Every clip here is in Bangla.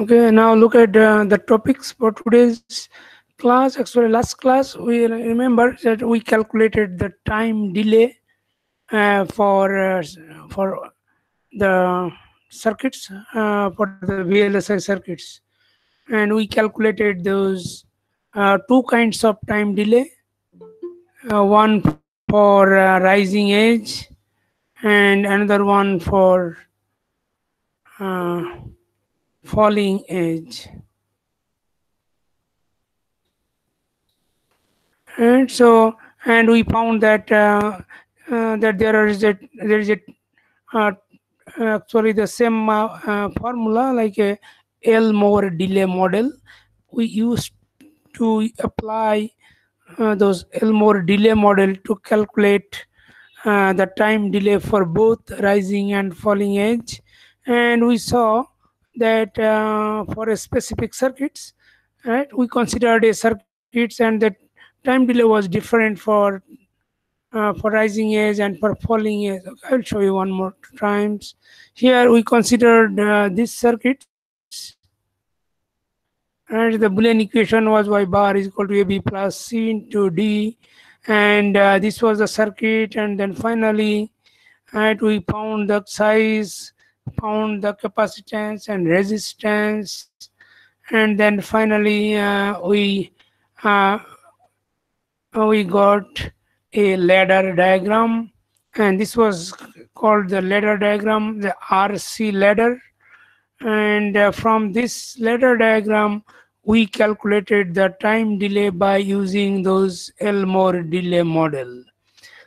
Okay, now look at the topics for today's class. Actually, last class we remember that we calculated the time delay for the circuits for the VLSI circuits, and we calculated those two kinds of time delay. One for rising edge, and another one for uh, falling edge. And so, and we found that there is a uh, actually the same formula like a Elmore delay model. We used to apply those Elmore delay model to calculate the time delay for both rising and falling edge, and we saw that for a specific circuits, right, we considered a circuits, and that time delay was different for rising edge and for falling edge. Okay, I'll show you one more times. Here we considered these circuits, and the Boolean equation was y bar is equal to AB plus C into D, and this was the circuit, and then finally, right, we found the size, found the capacitance and resistance, and then finally uh, we got a ladder diagram, and this was called the ladder diagram, the RC ladder. And from this ladder diagram, we calculated the time delay by using those Elmore delay model.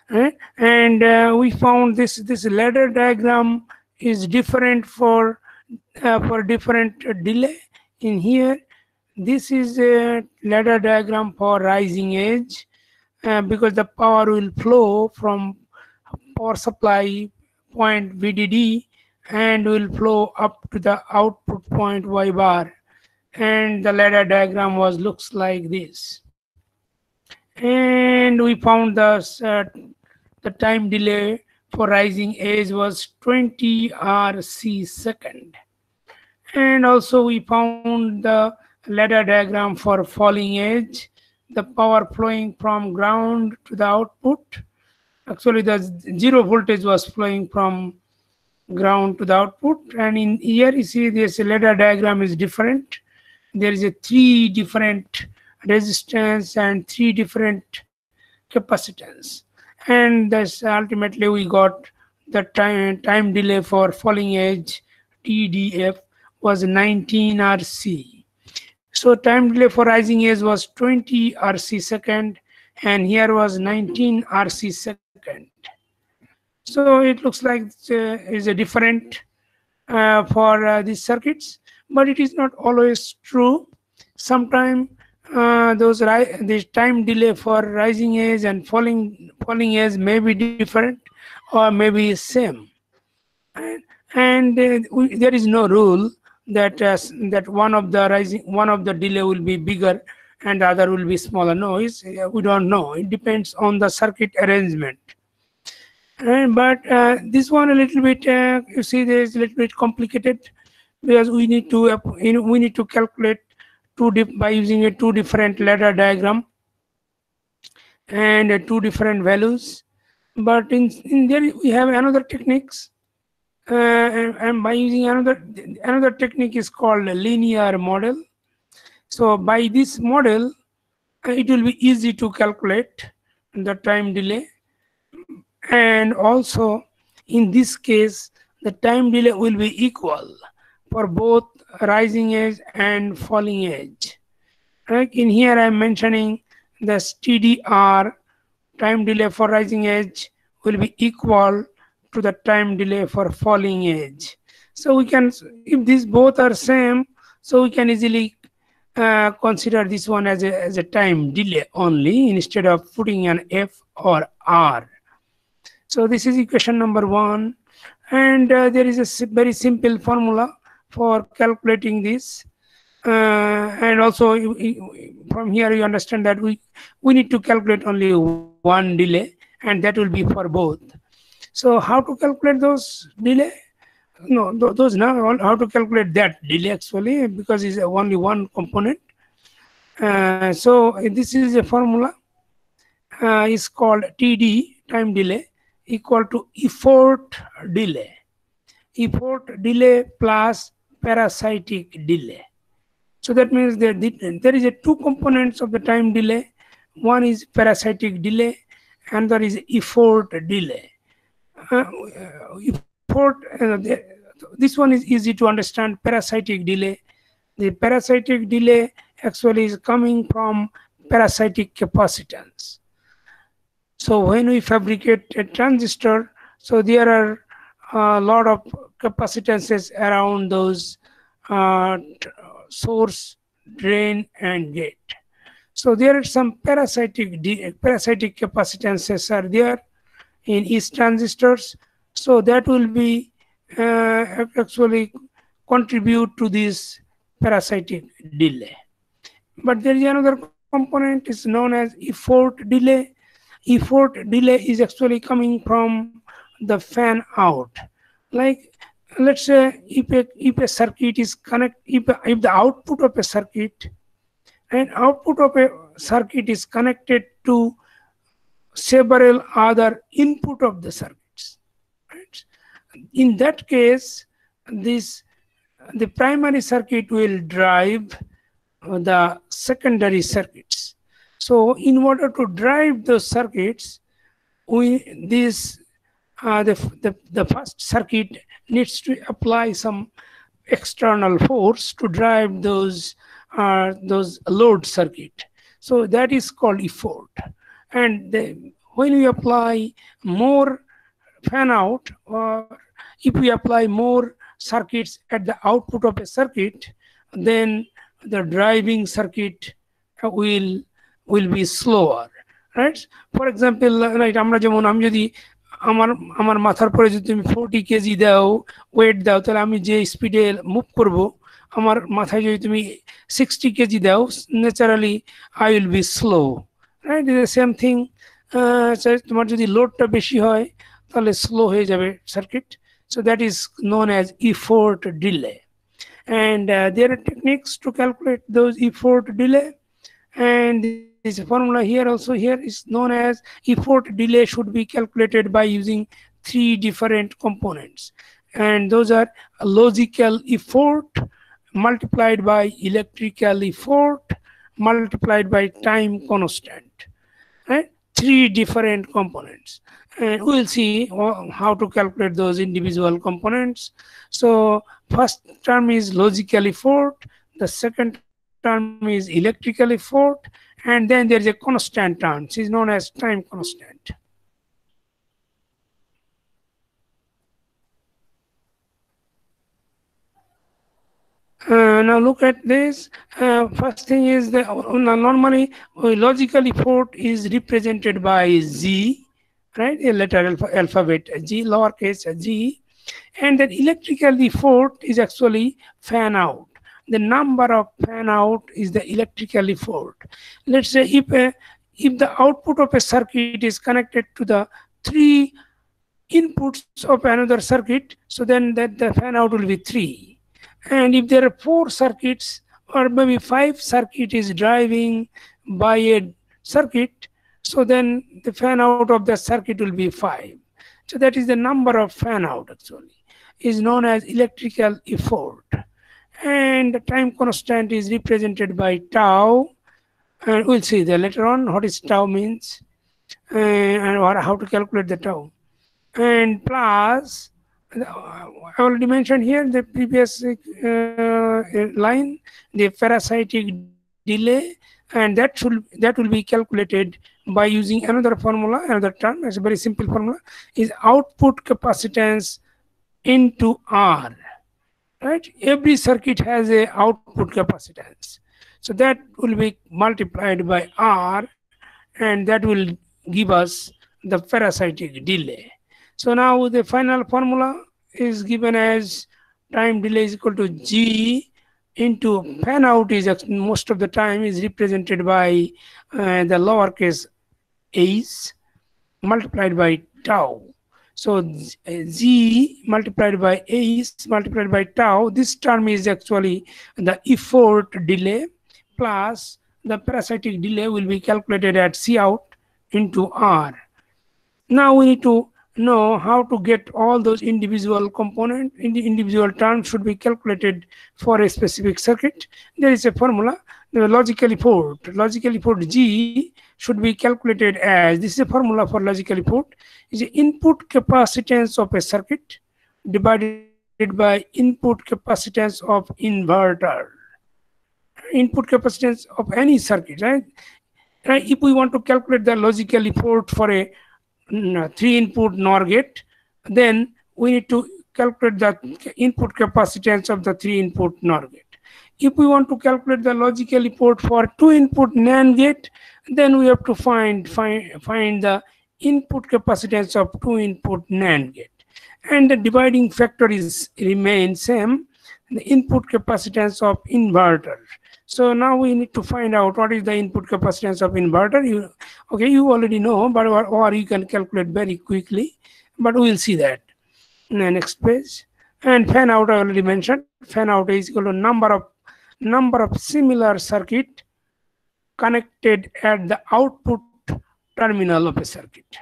Right? And we found this ladder diagram is different for different delay. In here, this is a ladder diagram for rising edge, because the power will flow from power supply point VDD and will flow up to the output point Y bar, and the ladder diagram was looks like this. And we found the time delay for rising edge was 20 RC second. And also we found the ladder diagram for falling edge, the power flowing from ground to the output. Actually, the zero voltage was flowing from ground to the output, and in here you see this ladder diagram is different. There is a three different resistance and three different capacitance, and thus ultimately we got the time delay for falling edge TDF was 19 RC. So time delay for rising edge was 20 RC second, and here was 19 RC second. So it looks like is a different for these circuits, but it is not always true. Sometimes the time delay for rising edge and falling edge may be different or maybe same. And there is no rule that one of the delay will be bigger and the other will be smaller. No, we don't know. It depends on the circuit arrangement. And but this one a little bit, you see, there is a little bit complicated, because we need to calculate by using a two different ladder diagram and two different values. But in there we have another techniques, and by using another technique is called a linear model. So by this model, it will be easy to calculate the time delay, and also in this case the time delay will be equal for both rising edge and falling edge. Right? In here I'm mentioning the TDR, time delay for rising edge, will be equal to the time delay for falling edge. So we can, if these both are same, so we can easily consider this one as a time delay only, instead of putting an F or R. So this is equation number 1, and there is a very simple formula for calculating this. And also from here you understand that we need to calculate only one delay, and that will be for both. So how to calculate those delay? No, those now how to calculate that delay actually, because it's only one component. So this is a formula. Is called TD, time delay, equal to effort delay. Effort delay plus parasitic delay. So that means that there is a two components of the time delay. One is parasitic delay, and there is effort delay. This one is easy to understand. Parasitic delay. The parasitic delay actually is coming from parasitic capacitance. So when we fabricate a transistor, so there are a lot of capacitances around those source, drain, and gate. So there are some parasitic capacitances are there in each transistors. So that will be actually contribute to this parasitic delay. But there is another component is known as effort delay. Effort delay is actually coming from the fan out. Like let's say if a circuit is if the output of a circuit is connected to several other input of the circuits, right? In that case, the primary circuit will drive the secondary circuits. So in order to drive those circuits, the first circuit needs to apply some external force to drive those load circuit. So that is called effort. And when we apply more fan out, or if we apply more circuits at the output of a circuit, then the driving circuit will be slower, right? For example, right, আমরা যেমন আমি যদি আমার মাথার পরে যদি তুমি 40 কেজি দাও ওয়েট দাও, তাহলে আমি যে স্পিডে মুভ করব, আমার মাথায় যদি তুমি 60 কেজি দাও, naturally I will be slow, right? The same thing, তোমার যদি লোডটা বেশি হয় তাহলে স্লো হয়ে যাবে circuit. So that is known as effort delay. And there are techniques to calculate those effort delay, and this formula here also here is known as effort delay should be calculated by using 3 different components, and those are logical effort multiplied by electrical effort multiplied by time constant, right? 3 different components, and we'll see how to calculate those individual components. So first term is logical effort, the second term is electrical effort, and then there is a constant term, which is known as time constant. Now look at this. First thing is that normally logical effort is represented by Z, right? A letter alphabet G, lowercase g, and then electrical effort is actually fan out. The number of fan out is the electrical effort. Let's say if the output of a circuit is connected to the 3 inputs of another circuit, so then that the fan out will be 3. And if there are 4 circuits or maybe 5 circuit is driving by a circuit, so then the fan out of the circuit will be 5. So that is the number of fan out actually is known as electrical effort. And the time constant is represented by tau, and we'll see that later on what is tau means and how to calculate the tau. And plus, I already mentioned here the previous line, the parasitic delay, and that will be calculated by using another formula, another term. It's a very simple formula, is output capacitance into R, right? Every circuit has a output capacitance, so that will be multiplied by R, and that will give us the parasitic delay. So now the final formula is given as time delay is equal to G into fan out is most of the time is represented by the lowercase h multiplied by tau. So Z multiplied by H multiplied by tau, this term is actually the effort delay plus the parasitic delay will be calculated at C out into R. Now we need to know how to get all those individual components, individual terms should be calculated for a specific circuit. There is a formula, the logical effort G should be calculated as, this is a formula for logical effort, is the input capacitance of a circuit divided by input capacitance of inverter. Input capacitance of any circuit, right? If we want to calculate the logical effort for a 3-input NOR gate, then we need to calculate the input capacitance of the 3-input NOR gate. If we want to calculate the logical effort for 2-input NAND gate, then we have to find the input capacitance of 2-input NAND gate. And the dividing factor is remains same, the input capacitance of inverter. So now we need to find out what is the input capacitance of inverter. You already know, but or you can calculate very quickly, but we will see that in the next page. And fan out, I already mentioned. Fan out is equal to number of similar circuit connected at the output terminal of a circuit,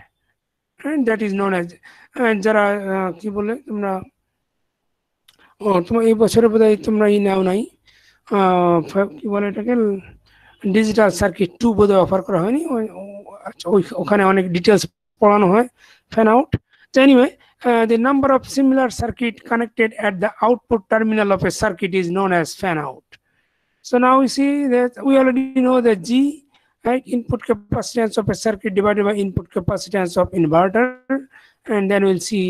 and that is known as যারা কি বলে তোমরা তোমার এই বছরে বোধহয় তোমরা নাও নাই কি বলে এটাকে ডিজিটাল সার্কিট 2 বোধহয় অফার করা হয়নি, ওখানে অনেক ডিটেলস পড়ানো হয় fan out. Anyway, the number of similar circuit connected at the output terminal of a circuit is known as fan out. So now we see that we already know that G, right, input capacitance of a circuit divided by input capacitance of inverter, and then we'll see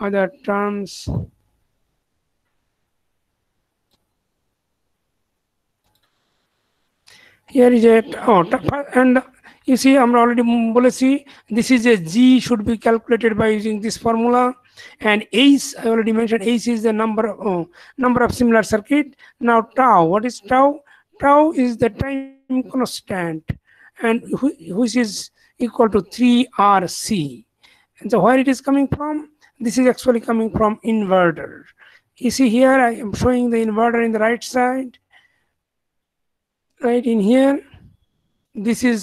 other terms. Here is a and you see I'm already see this is a G should be calculated by using this formula, and H I already mentioned, H is the number of similar circuit. Now tau, what is tau? Tau is the time constant, and which is equal to 3RC. And so where it is coming from? This is actually coming from inverter. You see here I am showing the inverter in the right side. Right in here, this is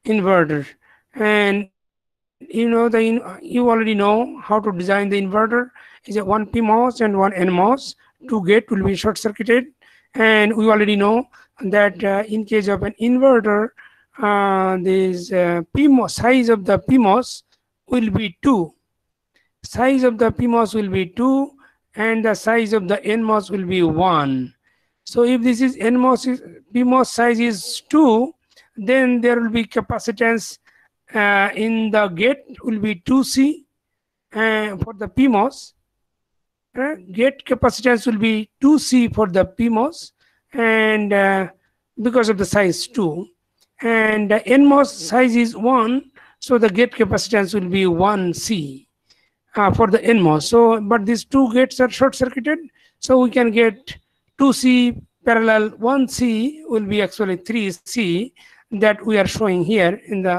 inverter, and you already know how to design the inverter. Is a 1 PMOS and 1 NMOS. 2 gate will be short circuited, and we already know that in case of an inverter, this PMOS size of the PMOS will be 2. Size of the PMOS will be 2, and the size of the NMOS will be 1. So if this is PMOS size is 2, then there will be capacitance in the gate will be 2C for the PMOS. Gate capacitance will be 2C for the PMOS, and because of the size 2, and NMOS size is 1, so the gate capacitance will be 1C for the NMOS. So, but these 2 gates are short circuited, so we can get 2C parallel 1C will be actually 3C that we are showing here in the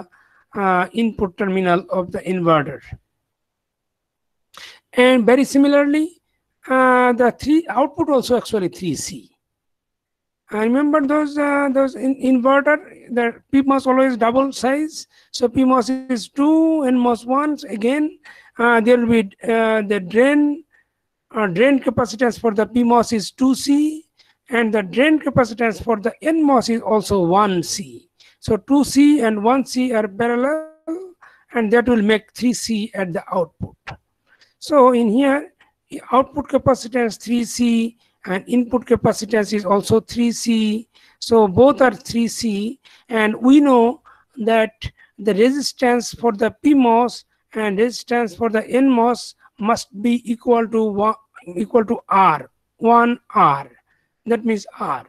input terminal of the inverter. And very similarly, the output also actually 3C. I remember those inverter, the PMOS always double size. So PMOS is 2, NMOS 1. Again, there will be the drain capacitance for the PMOS is 2C, and the drain capacitance for the NMOS is also 1C. So 2C and 1C are parallel, and that will make 3C at the output. So in here, output capacitance 3C and input capacitance is also 3C. So both are 3C, and we know that the resistance for the PMOS and resistance for the NMOS must be equal to R, 1R. That means R.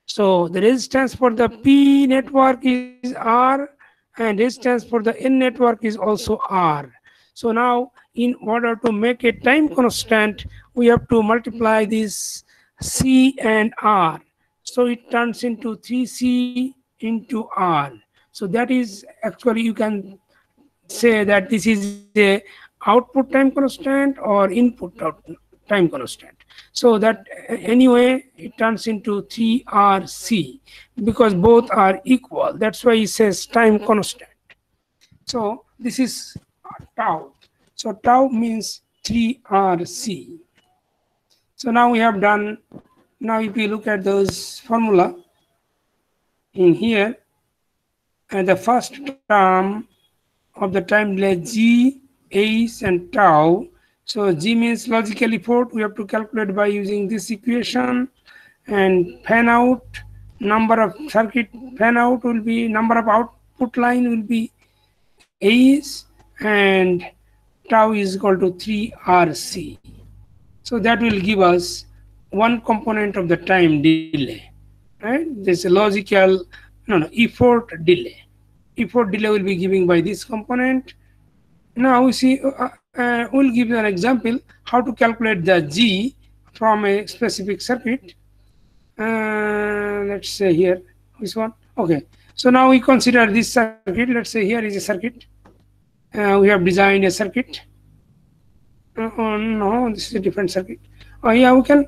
So the resistance for the P network is R, and resistance for the N network is also R. So now in order to make a time constant, we have to multiply this C and R. So it turns into 3C into R. So that is actually, you can say that this is a output time constant or input time constant. So that anyway it turns into 3RC because both are equal. That's why it says time constant. So this is tau. So tau means 3RC. So now we have done, now if you look at those formula in here, and the first term of the time delay G, H and tau. So G means logical effort, we have to calculate by using this equation, and fan out, number of circuit fan out will be, number of output line will be H, and tau is equal to 3RC. So that will give us one component of the time delay, right? This logical, effort delay. Effort delay will be given by this component. Now we see, we'll give you an example how to calculate the G from a specific circuit. Let's say here, this one. Okay, so now we consider this circuit. Let's say here is a circuit. We have designed a circuit. Oh no, this is a different circuit. Oh yeah, we can.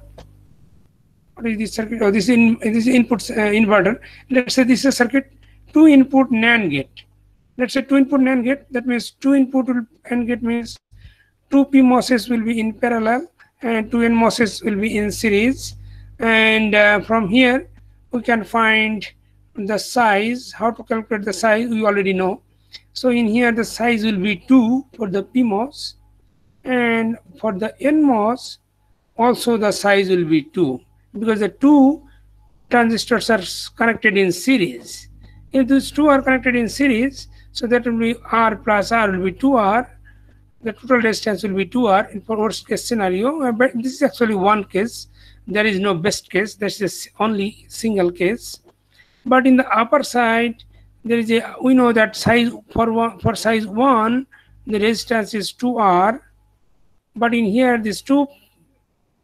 What is this circuit? Oh, this is input inverter. Let's say this is a circuit, 2 input NAND gate. Let's say 2 input NAND gate. That means 2 input NAND gate means 2 PMOSes will be in parallel and 2 NMOSes will be in series. And from here we can find the size. How to calculate the size we already know. So in here the size will be 2 for the PMOS, and for the NMOS also the size will be 2 because the 2 transistors are connected in series. If these 2 are connected in series, so that will be R plus R will be 2R. The total distance will be 2R in for worst case scenario. But this is actually one case. There is no best case. That's just only single case. But in the upper side, there is a, we know that size for size 1, the resistance is 2R. But in here, these 2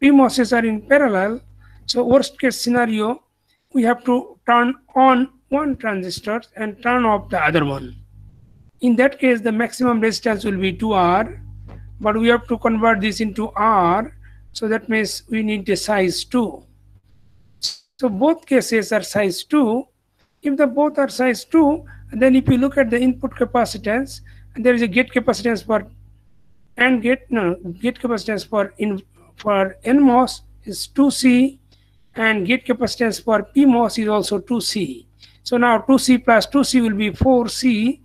PMOSes are in parallel. So worst case scenario, we have to turn on one transistor and turn off the other one. In that case, the maximum resistance will be 2R, but we have to convert this into R. So that means we need the size 2. So both cases are size 2. If the both are size 2, then if you look at the input capacitance, there is a gate capacitance for AND gate, gate capacitance for NMOS is 2C, and gate capacitance for PMOS is also 2C. So now 2C plus 2C will be 4C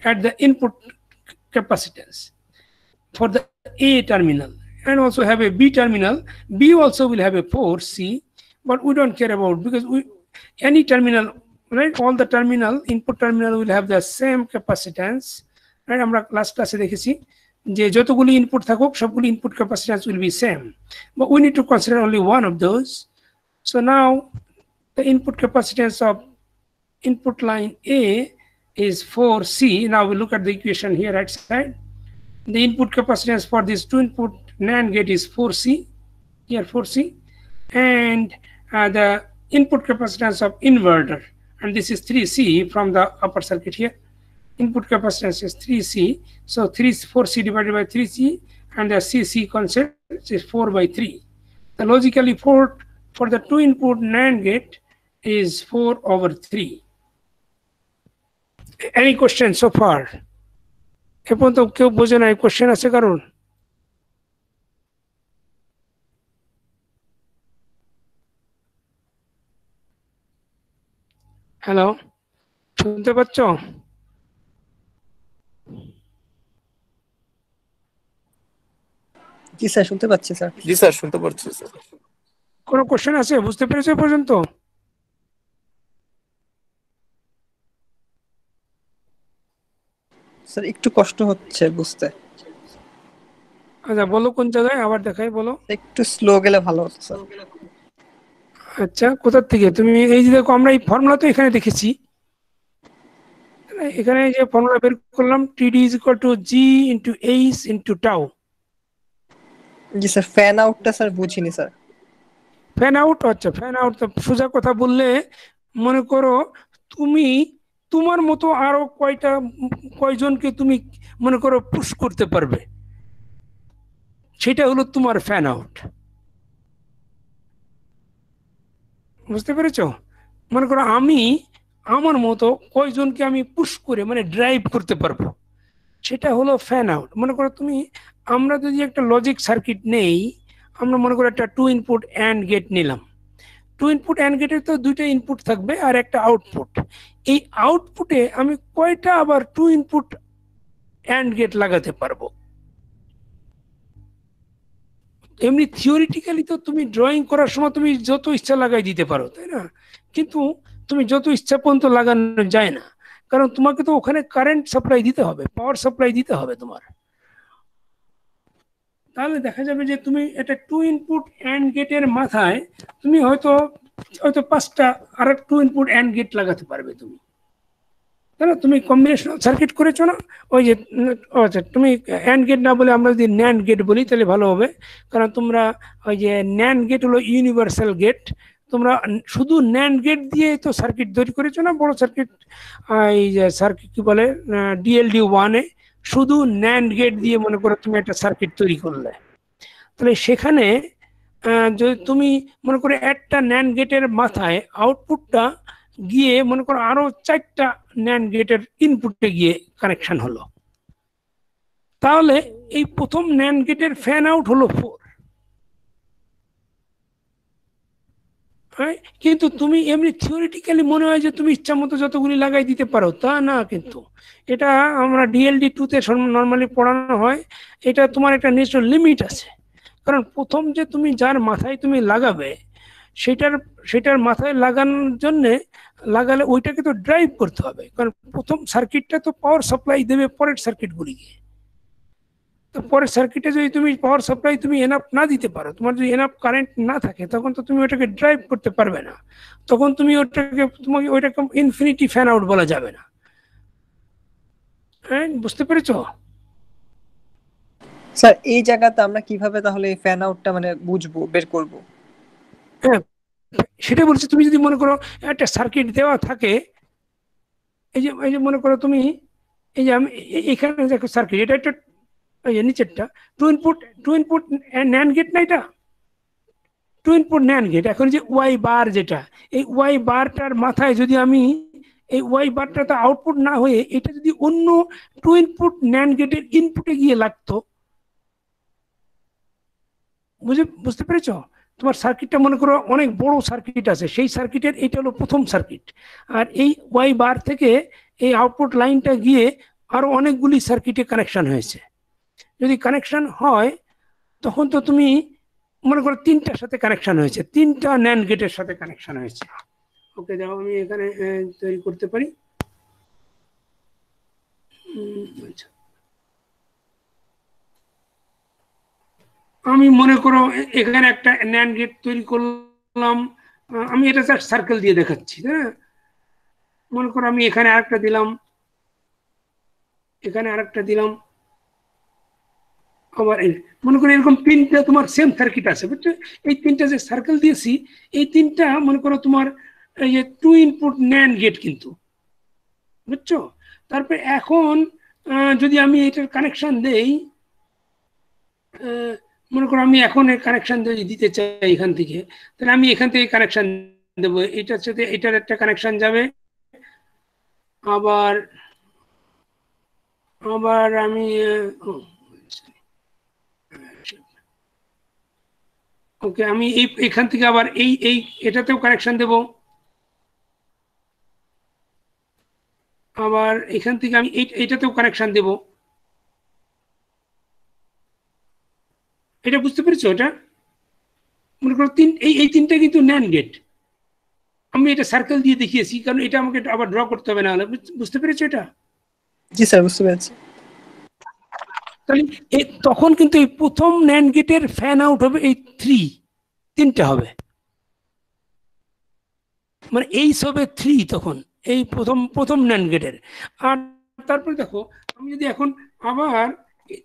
at the input capacitance for the A terminal, and also have a B terminal. B also will have a 4C, but we don't care about because any terminal, right? All the terminal, input terminal will have the same capacitance, right? আমরা last class দেখেছি যে যতগুলি ইনপুট থাকুক সবগুলি input capacitance will be same, but we need to consider only one of those. So now the input capacitance of input line A is 4C. Now we look at the equation here right side. The input capacitance for this 2 input NAND gate is 4C, here 4C, and the input capacitance of inverter, and this is 3C from the upper circuit here. Input capacitance is 3C, so 4C divided by 3C, and the CC concept is 4 by 3. The logical effort for the 2 input NAND gate is 4/3. Any question so far? এখন তো কেউ বোঝে না, কোশ্চেন আছে কারণ? হ্যালো, শুনতে পাচ্ছ? জি স্যার, শুনতে পাচ্ছি স্যার। জি স্যার, শুনতে পাচ্ছি স্যার। কোনো কোশ্চেন আছে? বুঝতে পেরেছো পর্যন্ত? স্যার একটু কষ্ট হচ্ছে বুঝতে। আচ্ছা বলো কোন জায়গায়, আবার দেখাই বলো। একটু স্লো গেলে ভালো হতো স্যার। আচ্ছা, কোথা থেকে তুমি? এই যে দেখো, আমরা এই ফর্মুলা তো এখানে দেখেছি, এখানে যে ফর্মুলা বের করলাম, TD is equal to G into H into tau. G sir, fan আউটটা sir বুঝিনি স্যার। ফ্যান আউট, আচ্ছা ফ্যান আউট তো সোজা কথা বললে, মনে করো তুমি তোমার মতো আরো কয়জনকে তুমি মনে করো পুশ করতে পারবে, সেটা হলো তোমার ফ্যান আউট। বুঝতে পেরেছো? মনে করো আমি আমার মতো কয়জনকে আমি পুশ করে মানে ড্রাইভ করতে পারবো, সেটা হলো ফ্যান আউট। মনে করো তুমি, আমরা যদি একটা লজিক সার্কিট নেই, আমরা মনে করো একটা টু ইনপুট অ্যান্ড গেট নিলাম। টু ইনপুট অ্যান্ড গেটের তো দুইটা ইনপুট থাকবে আর একটা আউটপুট। এই আউটপুটে আমি কয়টা আবার টু ইনপুট অ্যান্ড গেট লাগাতে পারবো? এমনি থিওরিটিক্যালি তো তুমি ড্রয়িং করার সময় তুমি যত ইচ্ছা লাগাই দিতে পারো, তাই না? কিন্তু তুমি যত ইচ্ছা পর্যন্ত লাগানো যায় না, কারণ তোমাকে তো ওখানে কারেন্ট সাপ্লাই দিতে হবে, পাওয়ার সাপ্লাই দিতে হবে তোমার। তাহলে দেখা যাবে যে তুমি একটা টু ইনপুট অ্যান্ড গেটের মাথায় তুমি হয়তো হয়তো 5টা আর টু ইনপুট অ্যান্ড গেট লাগাতে পারবে তুমি, তাই না? তুমি কম্বিনেশনাল সার্কিট করেছো না, ওই যে আচ্ছা, তুমি অ্যান্ড গেট না বলে আমরা যদি ন্যান্ড গেট বলি তাহলে ভালো হবে, কারণ তোমরা ওই যে ন্যান্ড গেট হলো ইউনিভার্সাল গেট। তোমরা শুধু ন্যান্ড গেট দিয়ে তো সার্কিট তৈরি করেছো না, বড় সার্কিট, এই যে সার্কিট কি বলে ডিএলডি ওয়ানে শুধু ন্যান্ড গেট দিয়ে মনে করো তুমি একটা সার্কিট তৈরি করলে, তাহলে সেখানে যদি তুমি মনে করো একটা ন্যান্ড গেটের মাথায় আউটপুটটা গিয়ে মনে করো আরো 4টা ন্যান্ড গেটের ইনপুটে গিয়ে কানেকশন হলো, তাহলে এই প্রথম ন্যান্ড গেটের ফ্যান আউট হলো 4। কিন্তু তুমি এমনি থিওরিটিক্যালি মনে হয় যে তুমি ইচ্ছা মতো যতগুলি লাগাই দিতে পারো, তা না। কিন্তু এটা আমরা ডিএলডি 2-তে নর্মালি পড়ানো হয়, এটা তোমার একটা নিশ্চয় লিমিট আছে। কারণ প্রথম যে তুমি যার মাথায় তুমি লাগাবে, সেটার সেটার মাথায় লাগানোর জন্যে লাগালে ওইটাকে তো ড্রাইভ করতে হবে, কারণ প্রথম সার্কিটটা তো পাওয়ার সাপ্লাই দেবে পরের সার্কিটগুলিকে। তো পরের সার্কিটে যদি তুমি পাওয়ার সাপ্লাই তুমি এনাফ না দিতে পারো, তোমার যদি এনাফ কারেন্ট না থাকে, তখন তো তুমি ওটাকে ড্রাইভ করতে পারবে না। তখন তুমি তোমাকে ওইটাকে ইনফিনিটি ফ্যান আউট বলা যাবে না। হ্যাঁ, বুঝতে পেরেছো? স্যার এই জায়গাতে আমরা কিভাবে তাহলে এই ফ্যান আউটটা মানে বুঝবো, বের করব? হ্যাঁ, সেটা বলছি। তুমি যদি মনে করো একটা সার্কিট দেওয়া থাকে, এই যে মনে করো তুমি, এই যে আমি এখানে দেখো সার্কিট, এটা একটা এই যে নিচেরটা টু ইনপুট ন্যান্ড গেট না, এটা টু ইনপুট ন্যান্ড গেট। এখন যে ওয়াই বার, যেটা এই ওয়াই বারটার মাথায় যদি আমি এই ওয়াই বারটা তো আউটপুট না হয়ে এটা যদি অন্য টু ইনপুট ন্যান্ড গেটের ইনপুটে গিয়ে লাগতো, বুঝতে পেরেছ? তোমার সার্কিটটা মনে করো অনেক বড় সার্কিট আছে, সেই সার্কিটের এটা হলো প্রথম সার্কিট, আর এই ওয়াই বার থেকে এই আউটপুট লাইনটা গিয়ে আরো অনেকগুলি সার্কিটে কানেকশন হয়েছে। যদি কানেকশন হয় তখন তো তুমি মনে করো 3টার সাথে কানেকশন হয়েছে, 3টা ন্যান্ড গেটের সাথে কানেকশন হয়েছে। ওকে, দেখো আমি এখানে তৈরি করতে পারি। আচ্ছা, আমি মনে করো এখানে একটা ন্যান্ড গেট তৈরি করলাম, আমি এটা জাস্ট সার্কেল দিয়ে দেখাচ্ছি। হ্যাঁ, মনে করো আমি এখানে আরেকটা দিলাম, এখানে আরেকটা দিলাম, আবার মনে করো এরকম 3টা তোমার সেম সার্কিট আছে, বুঝছো? এই 3টা যে সার্কেল দিয়েছি, এই 3টা মনে করো তোমার এই যে টু ইনপুট ন্যান্ড গেট কিন্তু, বুঝছো? তারপরে এখন যদি আমি এটার কানেকশন দেই, মনে করো আমি এখন কানেকশন দিতে চাই এখান থেকে, তাহলে আমি এখান থেকে কানেকশন দেবো, এটার সাথে এটার একটা কানেকশন যাবে, আবার আবার আমি ওকে, আমি এখান থেকে আবার এই এটাতেও কানেকশন দেব, আবার এখান থেকে আমি এইটাতেও কানেকশন দেব। এটা বুঝতে পেরেছো? এটা মনে করো এই 3টা কিন্তু ন্যান্ড গেট, আমি এটা সার্কেল দিয়ে দেখিয়েছি, কারণ এটা আমাকে আবার ড্র করতে হবে না হলে। বুঝতে পেরেছো এটা? জি স্যার, বুঝতে পেরেছি। তাহলে তখন কিন্তু এই প্রথম ন্যান্ড গেটের ফ্যান আউট হবে এই 3টা হবে, মানে এই সবে 3 তখন এই প্রথম ন্যান্ড গেটের। আর তারপরে দেখো, আমি যদি এখন আবার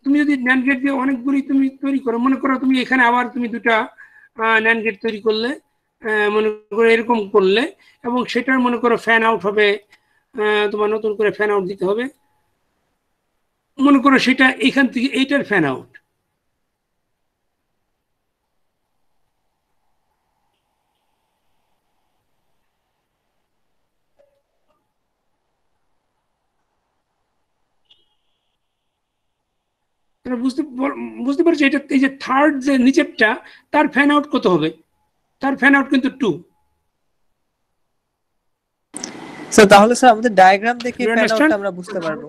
তুমি যদি ন্যান্ড গেট দিয়ে অনেকগুলি তুমি তৈরি করো, মনে করো তুমি এখানে আবার তুমি 2টা ন্যান্ড গেট তৈরি করলে, মনে করো এরকম করলে, এবং সেটার মনে করো ফ্যান আউট হবে তোমার নতুন করে ফ্যান আউট দিতে হবে। মনে করো সেটা এখান থেকে এইটার ফ্যান আউট, বুঝতে বুঝতে পারছো? এটা এই যে থার্ড যে নিচেরটা, তার ফ্যান আউট কত হবে? তার ফ্যান আউট কিন্তু 2। স্যার তাহলে স্যার আমাদের ডায়াগ্রাম দেখে You ফ্যান understand? আউটটা আমরা বুঝতে পারবো।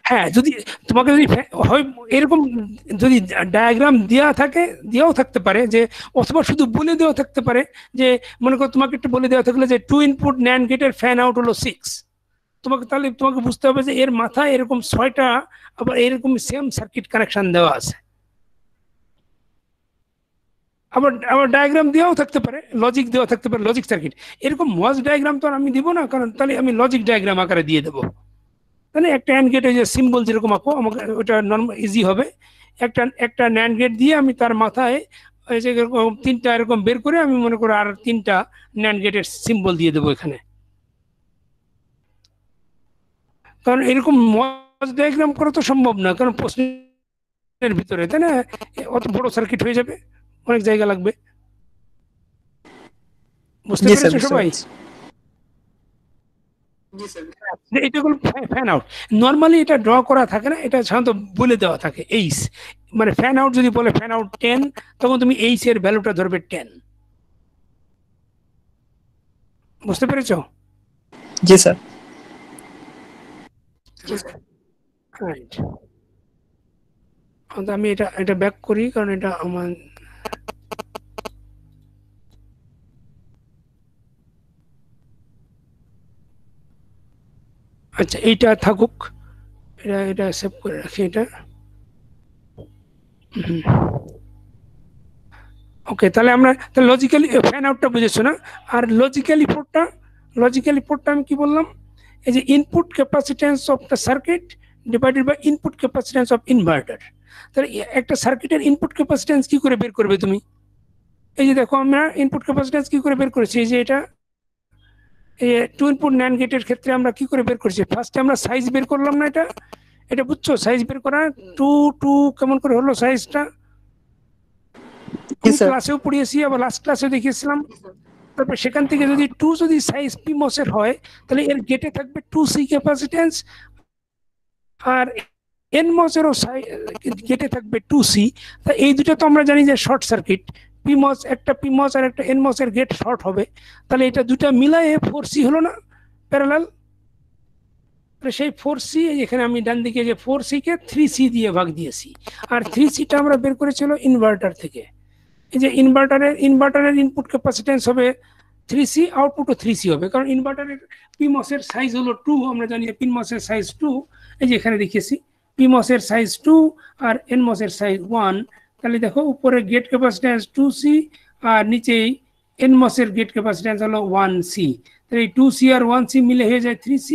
হ্যাঁ, যদি তোমাকে যদি হয় এরকম, যদি ডায়াগ্রাম দেওয়া থাকে, দেওয়াও থাকতে পারে যে, অথবা শুধু বলে দেওয়া থাকতে পারে যে, মনে করো তোমাকে একটু বলে দেওয়া থাকলে যে 2 ইনপুট ন্যান্ড গেটের ফ্যান আউট হলো 6, তোমাকে তাহলে তোমাকে বুঝতে হবে যে এর মাথায় এরকম 6টা আবার এরকম সেম সার্কিট কানেকশন দেওয়া আছে। আবার আবার ডায়াগ্রাম দেওয়াও থাকতে পারে, লজিক দেওয়া থাকতে পারে, লজিক সার্কিট। এরকম ওয়াজ ডায়াগ্রাম তো আর আমি দিব না, কারণ তাহলে আমি লজিক ডায়াগ্রাম আকারে দিয়ে দেবো। তাহলে একটা অ্যান্ড গেটে যে সিম্বল যেরকম আঁকো, আমাকে ওটা নর্মাল ইজি হবে। একটা ন্যান্ড গেট দিয়ে আমি তার মাথায় এই যে এরকম 3টা এরকম বের করে আমি মনে করি আর 3টা ন্যান্ড গেটের সিম্বল দিয়ে দেবো এখানে। কারণ এরকম ওয়াজ ডায়াগ্রাম করা তো সম্ভব না, কারণ প্রশ্নের ভিতরে, তাই না? অত বড় সার্কিট হয়ে যাবে, অনেক জায়গা লাগবে। বুঝতে জি স্যার, পেরেছো বুঝতে সবাই? পারছি। এটা হলো ফ্যান আউট। নর্মালি এটা ড্র করা থাকে না, এটা সাধারণত বলে দেওয়া থাকে এইচ, মানে ফ্যান আউট যদি বলে ফ্যান আউট 10, তখন তুমি এইচ এর ভ্যালুটা ধরবে 10। বুঝতে পেরেছো? জি স্যার। রাইট। আমি এটা এটা ব্যাক করি, কারণ এটা আমার, আচ্ছা এইটা থাকুক, এটা এটা সেভ করে রাখি এটা। ওকে, তাহলে আমরা তাহলে লজিক্যালি ফ্যান আউটটা বুঝেছো না? আর লজিক্যালি পোর্টটা আমি কি বললাম? এই যে input capacitance of the circuit divided by input capacitance of inverter. তাহলে একটা সার্কিটের ইনপুট ক্যাপাসিটেন্স কি করে বের করবে তুমি? এই যে দেখো, আমরা ইনপুট ক্যাপাসিটেন্স কি করে বের করেছি, এই যে এটা, এই 2 ইনপুট ন্যান্ড গেটের ক্ষেত্রে আমরা কি করে বের করেছি? ফার্স্টে আমরা সাইজ বের করলাম না, এটা এটা বুঝছো? সাইজ বের করা 2 2 কেমন করে হলো সাইজটা? জি আমি স্যার। ক্লাসেও পড়িয়েছি, আবার লাস্ট ক্লাসে দেখিয়েছিলাম। তারপর সেখান থেকে যদি 2 যদি সাইজ পিমস এর হয়, তাহলে এর গেটে থাকবে 2C ক্যাপাসিটেন্স, আর এনমস এরও গেটে থাকবে 2C। তা এই দুটো তো আমরা জানি যে শর্ট সার্কিট, পিমস একটা পিমস আর একটা এনমস এর গেট শর্ট হবে, তাহলে এটা দুটো মিলায়ে 4C হলো না, প্যারালাল? সেই 4C, এখানে আমি ডান দিকে যে 4C কে 3C দিয়ে ভাগ দিয়েছি, আর 3Cটা আমরা বের করেছিল ইনভার্টার থেকে। এই যে ইনভার্টারের ইনপুট ক্যাপাসিটেন্স হবে 3C, আউটপুটও 3C হবে, কারণ ইনভার্টারের পিমসের সাইজ হলো 2, আমরা জানি পিমসের সাইজ 2। এই যে এখানে দেখিয়েছি পিমসের সাইজ 2 আর এনমসের সাইজ 1। তাহলে দেখো উপরে গেট ক্যাপাসিটেন্স 2C, আর নিচেই এনমসের গেট ক্যাপাসিটেন্স হলো 1C। তাহলে এই 2C আর 1C মিলে হয়ে যায় 3C,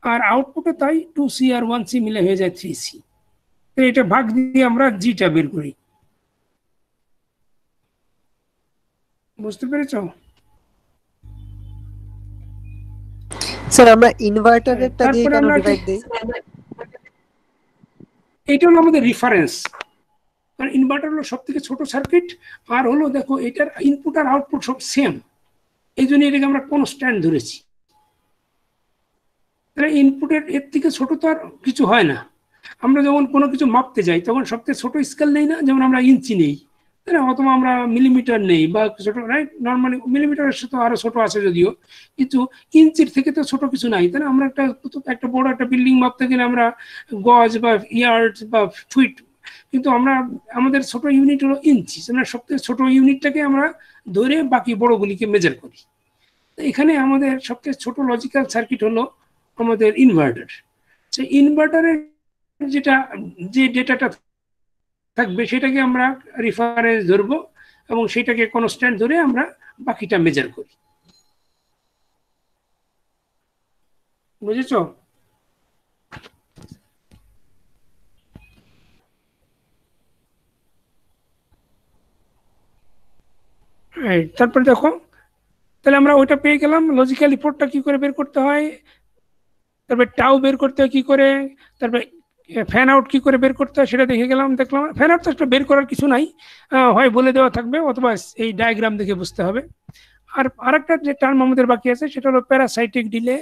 আর আউটপুটে তাই 2C আর 1C মিলে হয়ে যায় 3C। এটা ভাগ দিয়ে আমরা জিটা বের করি। বুঝতে পেরেছো? স্যার আমরা ইনভার্টারেরটা দিয়ে তারপরে কেন আমরা ডিভাইড দেই? এইটা হলো আমাদের রিফারেন্স, কারণ ইনভার্টার হলো সব থেকে ছোট সার্কিট, আর হলো দেখো এটার ইনপুট আর আউটপুট সব সেম, এই জন্য এটাকে আমরা কনস্ট্যান্ট ধরেছি। তাহলে ইনপুটের এর থেকে ছোট তো আর কিছু হয় না। আমরা যখন কোনো কিছু মাপতে যাই তখন সবথেকে ছোট স্কেল নেই না, যেমন আমরা ইঞ্চি নেই, তাই না? অথবা আমরা মিলিমিটার নেই, বা ছোট, রাইট? নর্মালি মিলিমিটারের সাথে আরো ছোট আছে যদিও, কিন্তু ইঞ্চির থেকে তো ছোট কিছু নাই, তাই না? আমরা একটা বড় একটা বিল্ডিং মাপতে গেলে আমরা গজ বা ইয়ার্ড বা ফিট, কিন্তু আমরা আমাদের ছোট ইউনিট হলো ইঞ্চি, আমরা সবথেকে ছোট ইউনিটটাকে আমরা ধরে বাকি বড়গুলিকে মেজার করি। এখানে আমাদের সবথেকে ছোট লজিক্যাল সার্কিট হলো আমাদের ইনভার্টার। সেই ইনভার্টারের যেটা, যে ডেটাটা থাকবে সেটাকে আমরা রেফারেন্স ধরবো, এবং সেটাকে কনস্ট্যান্ট ধরে আমরা বাকিটা মেজার করি। বুঝেছো? তারপরে দেখো, তাহলে আমরা ওইটা পেয়ে গেলাম। লজিক্যাল ইফোর্টটা কি করে বের করতে হয়, তারপরে টাউ বের করতে হয় কি করে, তারপরে ফ্যান আউট কি করে বের করতে হয় সেটা দেখলাম। ফ্যান আউট তো একটা বের করার কিছু নাই, হয় বলে দেওয়া থাকবে অথবা এই ডায়াগ্রাম দেখে বুঝতে হবে। আর আরেকটা যে টার্ম আমাদের বাকি আছে সেটা হলো প্যারাসাইটিক ডিলে।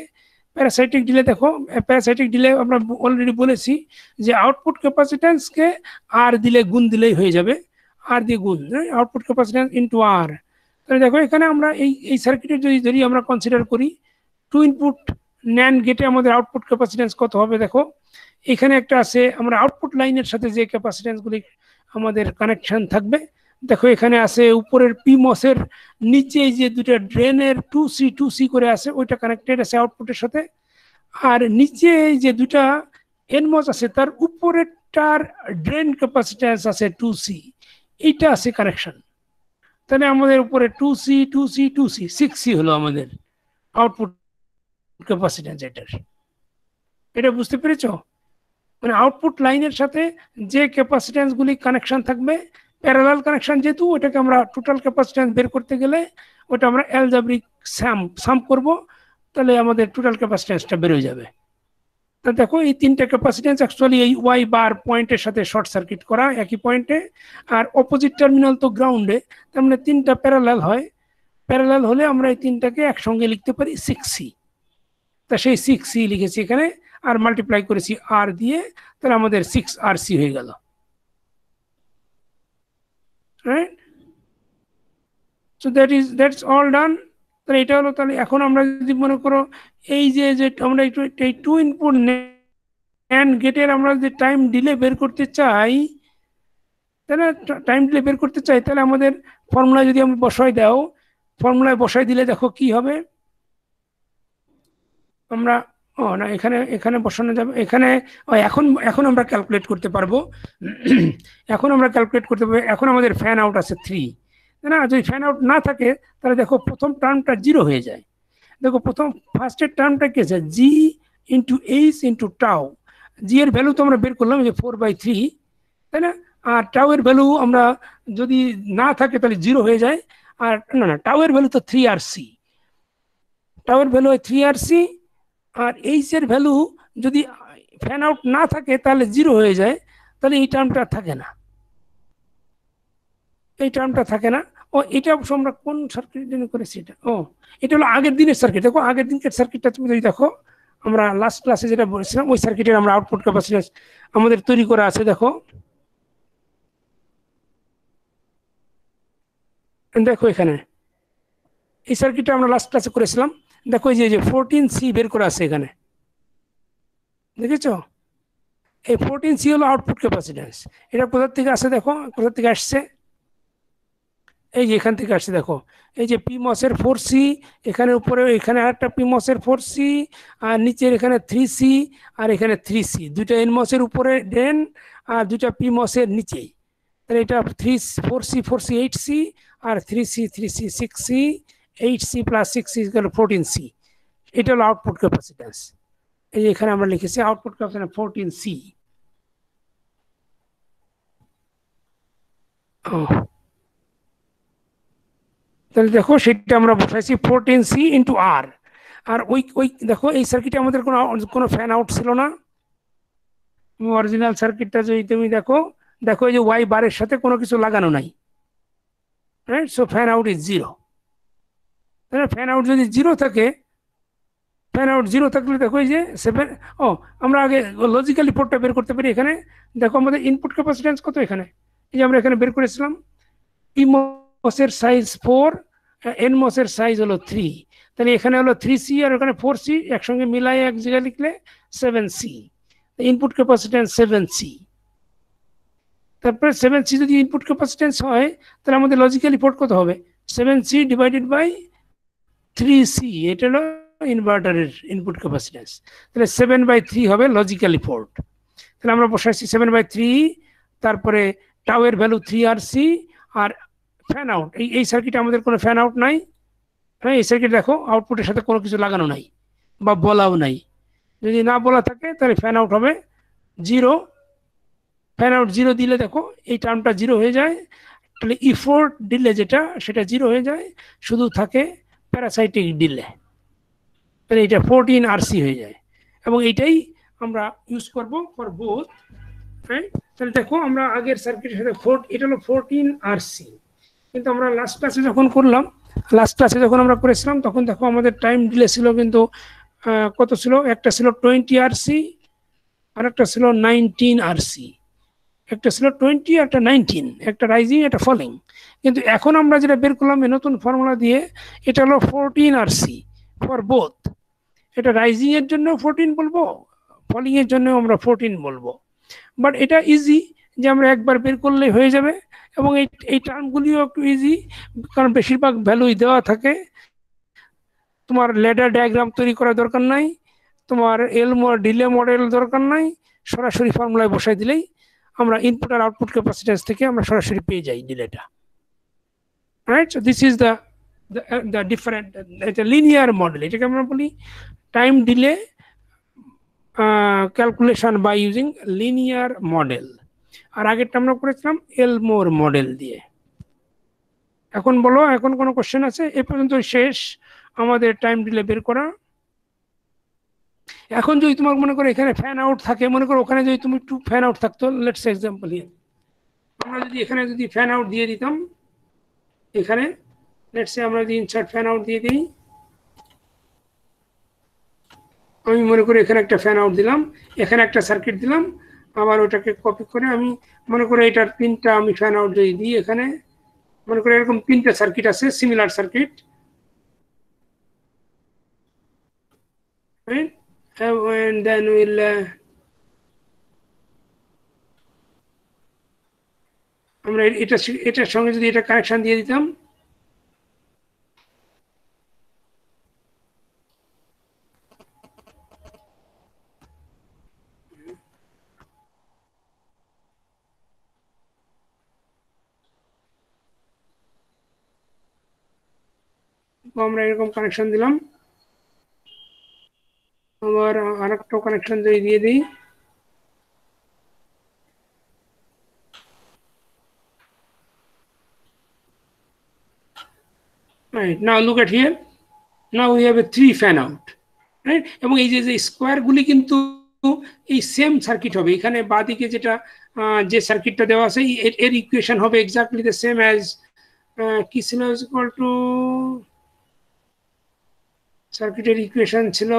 প্যারাসাইটিক ডিলে দেখো, প্যারাসাইটিক ডিলে আমরা অলরেডি বলেছি যে আউটপুট ক্যাপাসিট্যান্সকে আর দিলে গুণ দিলেই হয়ে যাবে, আর দিয়ে গুণ, আউটপুট ক্যাপাসিট্যান্স ইন্টু আর। তাহলে দেখো এখানে আমরা এই সার্কিটের যদি আমরা কনসিডার করি, টু ইনপুট ন্যান্ড গেটে আমাদের আউটপুট ক্যাপাসিট্যান্স কত হবে দেখো। এখানে একটা আছে, আমরা আউটপুট লাইনের সাথে যে ক্যাপাসিট্যান্সগুলি আমাদের কানেকশন থাকবে, দেখো এখানে আছে উপরের পিমসের নিচে যে দুটো ড্রেনের 2C করে আছে, ওইটা কানেক্টেড আছে আউটপুটের সাথে। আর নিচে যে দুটা এনমস আছে তার উপরেরটার ড্রেন ক্যাপাসিট্যান্স আছে 2C, এইটা আছে কানেকশন। তাহলে আমাদের উপরে 2C 6C হলো আমাদের আউটপুট ক্যাপাসিট্যান্স এটার। এটা বুঝতে পেরেছো? মানে আউটপুট লাইনের সাথে যে ক্যাপাসিট্যান্সগুলি কানেকশন থাকবে, প্যারালাল কানেকশন যেহেতু, ওটাকে আমরা টোটাল ক্যাপাসিট্যান্স বের করতে গেলে ওটা আমরা অ্যালজাব্রিক সাম করব, তাহলে আমাদের টোটাল ক্যাপাসিট্যান্সটা বেরোয় যাবে। তা দেখো এই তিনটা ক্যাপাসিট্যান্স অ্যাকচুয়ালি এই ওয়াই বার পয়েন্টের সাথে শর্ট সার্কিট করা একই পয়েন্টে, আর অপোজিট টার্মিনাল তো গ্রাউন্ডে, তার মানে তিনটা প্যারালাল হয়। প্যারালাল হলে আমরা এই তিনটাকে একসঙ্গে লিখতে পারি 6C। তা সেই 6C লিখেছি এখানে, আর মাল্টিপ্লাই করেছি আর দিয়ে, তাহলে আমাদের 6RC হয়ে গেল। Right? So that's all done. তাহলে এটা হলো। তাহলে এখন আমরা যদি মনে করো এই যে আমরা এই টু ইনপুট ন্যান্ড গেটের আমরা যে টাইম ডিলে বের করতে চাই, তাহলে টাইম ডিলে বের করতে চাই, তাহলে আমাদের ফর্মুলায় যদি আমি বসাই দাও, ফর্মুলায় বসাই দিলে দেখো কি হবে। আমরা না, এখানে বসানো যাবে, এখানে এখন আমরা ক্যালকুলেট করতে পারবো। এখন আমরা ক্যালকুলেট করতে পারবো। এখন আমাদের ফ্যান আউট আছে 3, না? যদি ফ্যান আউট না থাকে তাহলে দেখো প্রথম টার্মটা 0 হয়ে যায়। দেখো ফার্স্টের টার্মটা কি আছে, জি ইন্টু এইচ ইন্টু টাউ। জি এর ভ্যালু তো আমরা বের করলাম যে 4/3, তাই না? আর টাউ এর ভ্যালু আমরা যদি না থাকে তাহলে 0 হয়ে যায়। আর না, টাউ এর ভ্যালু তো 3RC, টাউ এর ভ্যালু হয় 3RC। আর এইচ এর ভ্যালু যদি ফ্যান আউট না থাকে তাহলে 0 হয়ে যায়, তাহলে এই টার্মটা থাকে না, এই টার্মটা থাকে না। ও এটা অবশ্য আমরা কোন সার্কিটের জন্য করেছি এটা, এটা হলো আগের দিনের সার্কিট। দেখো আগের দিনকার সার্কিটটা তুমি যদি দেখো, আমরা লাস্ট ক্লাসে যেটা বলেছিলাম ওই সার্কিটের আমরা আউটপুট ক্যাপাসিট্যান্স আমাদের তৈরি করা আছে। দেখো এখানে এই সার্কিটটা আমরা লাস্ট ক্লাসে করেছিলাম। দেখো এই যে 14C বের করা আছে এখানে, দেখেছো? এই 14C হলো আউটপুট ক্যাপাসিট্যান্স। এটা কোথা থেকে আসে দেখো, কোথা থেকে আসছে, এই যে এখান থেকে আসছে। দেখো এই যে পিমসের 4C, এখানে উপরে এখানে আরেকটা পিমসের 4C, আর নিচের এখানে 3C, আর এখানে 3C, দুইটা এনমসের উপরে ড্রেন আর দুইটা পিমসের নিচেই। তাহলে এটা 4C 8C, আর 3C 6C, 8C plus 6C গেল 14C। এটা হলো আউটপুট ক্যাপাসিট্যান্স। এই যে এখানে আমরা লিখেছি আউটপুট ক্যাপাসিট্যান্স 14C। তাহলে দেখো সেটা আমরা বসাইছি 14C ইন্টু আর। আর ওই দেখো এই সার্কিটে আমাদের কোনো ফ্যান আউট ছিল না। অরিজিনাল সার্কিটটা যদি তুমি দেখো, এই যে ওয়াই বারের সাথে কোনো কিছু লাগানো নাই, right? So fan out is 0। তাহলে ফ্যান আউট যদি 0 থাকে, ফ্যান আউট 0 থাকলে দেখো এই যে 7, আমরা আগে লজিক্যালি পোর্টটা বের করতে পারি। এখানে দেখো আমাদের ইনপুট ক্যাপাসিট্যান্স কত, এখানে এই যে আমরা এখানে বের করেছিলাম, পিমসের সাইজ 4, এনমসের সাইজ হলো 3, তাহলে এখানে হলো 3C আর ওখানে 4C, একসঙ্গে মিলাই এক জায়গায় লিখলে 7C। Input capacitance 7C। তারপরে 7C যদি ইনপুট ক্যাপাসিট্যান্স হয়, তাহলে আমাদের লজিক্যালি পোর্ট কত হবে, 7C ডিভাইডেড বাই 3C, এটা হলো ইনভার্টারের ইনপুট ক্যাপাসিট্যান্স। তাহলে 7/3 হবে লজিক্যালি পোর্ট। তাহলে আমরা বসাইছি 7/3, তারপরে টাউ এর ভ্যালু 3RC, আর ফ্যান আউট এই সার্কিটে আমাদের কোনো ফ্যান আউট নাই, হ্যাঁ? এই সার্কিট দেখো আউটপুটের সাথে কোনো কিছু লাগানো নাই বা বলাও নাই। যদি না বলা থাকে তাহলে ফ্যান আউট হবে 0। ফ্যান আউট 0 দিলে দেখো এই টার্মটা 0 হয়ে যায়। তাহলে ইফোর্ট দিলে যেটা, সেটা 0 হয়ে যায়, শুধু থাকে প্যারাসাইটিক ডিলে, তাহলে এটা 14 আরসি হয়ে যায়, এবং এইটাই আমরা ইউজ করব ফর বোথ, রাইট? তাহলে দেখো আমরা আগের সার্কিটের সাথে এটা হলো 14 আরসি, কিন্তু আমরা লাস্ট ক্লাসে যখন আমরা করেছিলাম তখন দেখো আমাদের টাইম ডিলে ছিল কিন্তু কত ছিল, একটা ছিল 20 আরসি আর একটা ছিল 19 আরসি, একটা ছিল 20 একটা 19, একটা রাইজিং একটা ফলিং। কিন্তু এখন আমরা যেটা বের করলাম এই নতুন ফর্মুলা দিয়ে, এটা হলো 14 আরসি ফর বোথ। এটা রাইজিং এর জন্য 14 বলবো, ফলিং এর জন্য আমরা 14 বলবো, বাট এটা ইজি যে আমরা একবার বের করলেই হয়ে যাবে, এবং এই টার্মগুলিও একটু ইজি, কারণ বেশিরভাগ ভ্যালুই দেওয়া থাকে। তোমার ল্যাডার ডায়াগ্রাম তৈরি করার দরকার নাই, তোমার ডিলে মডেল দরকার নাই, সরাসরি ফর্মুলায় বসাই দিলেই আমরা ইনপুট আর আউটপুট ক্যাপাসিট্যান্স থেকে আমরা সরাসরি পেয়ে যাই ডিলেটা, right? So this is the different, এটা লিনিয়ার মডেল, এটাকে আমরা বলি time delay calculation by using linear model. আর আগেরটা আমরা করেছিলাম এলমোর মডেল দিয়ে। এখন বলো, এখন কোনো কোশ্চেন আছে? এ পর্যন্ত শেষ আমাদের টাইম ডিলে বের করা। এখন যদি তোমার মনে করো এখানে ফ্যান আউট থাকে, মনে করো ওখানে যদি তুমি একটু ফ্যান আউট থাকতো, লেটস এক্সাম্পল হিয়ার, আমরা যদি এখানে যদি ফ্যান আউট দিয়ে দিতাম, এখানে লেটস আমরা যদি ইনসার্ট ফ্যান আউট দিয়ে দিই, আমি মনে করি এখানে একটা ফ্যান আউট দিলাম, এখানে একটা সার্কিট দিলাম, আবার ওটাকে কপি করে আমি মনে করি এটার তিনটা আমি ফ্যান আউট যদি দিই, এখানে মনে করি এরকম তিনটা সার্কিট আছে, similar circuit, right? And then we'll আমরা এটার সঙ্গে যদি এটা কানেকশন দিয়ে দিতাম, আমরা এরকম কানেকশন দিলাম, আবার আরেকটা কানেকশন যদি দিয়ে দিই, right? Now look at here, now we have a 3 fan out, right? এবং এই যে স্কোয়ারগুলি কিন্তু এই সেম সার্কিট হবে, এখানে বাঁদিকে যেটা যে সার্কিটটা দেওয়া আছে এর ইকুয়েশন হবে এক্স্যাক্টলি দ্য সেম অ্যাজ কি ছিল, ইকুয়াল টু সার্কিটের ইকুয়েশন ছিল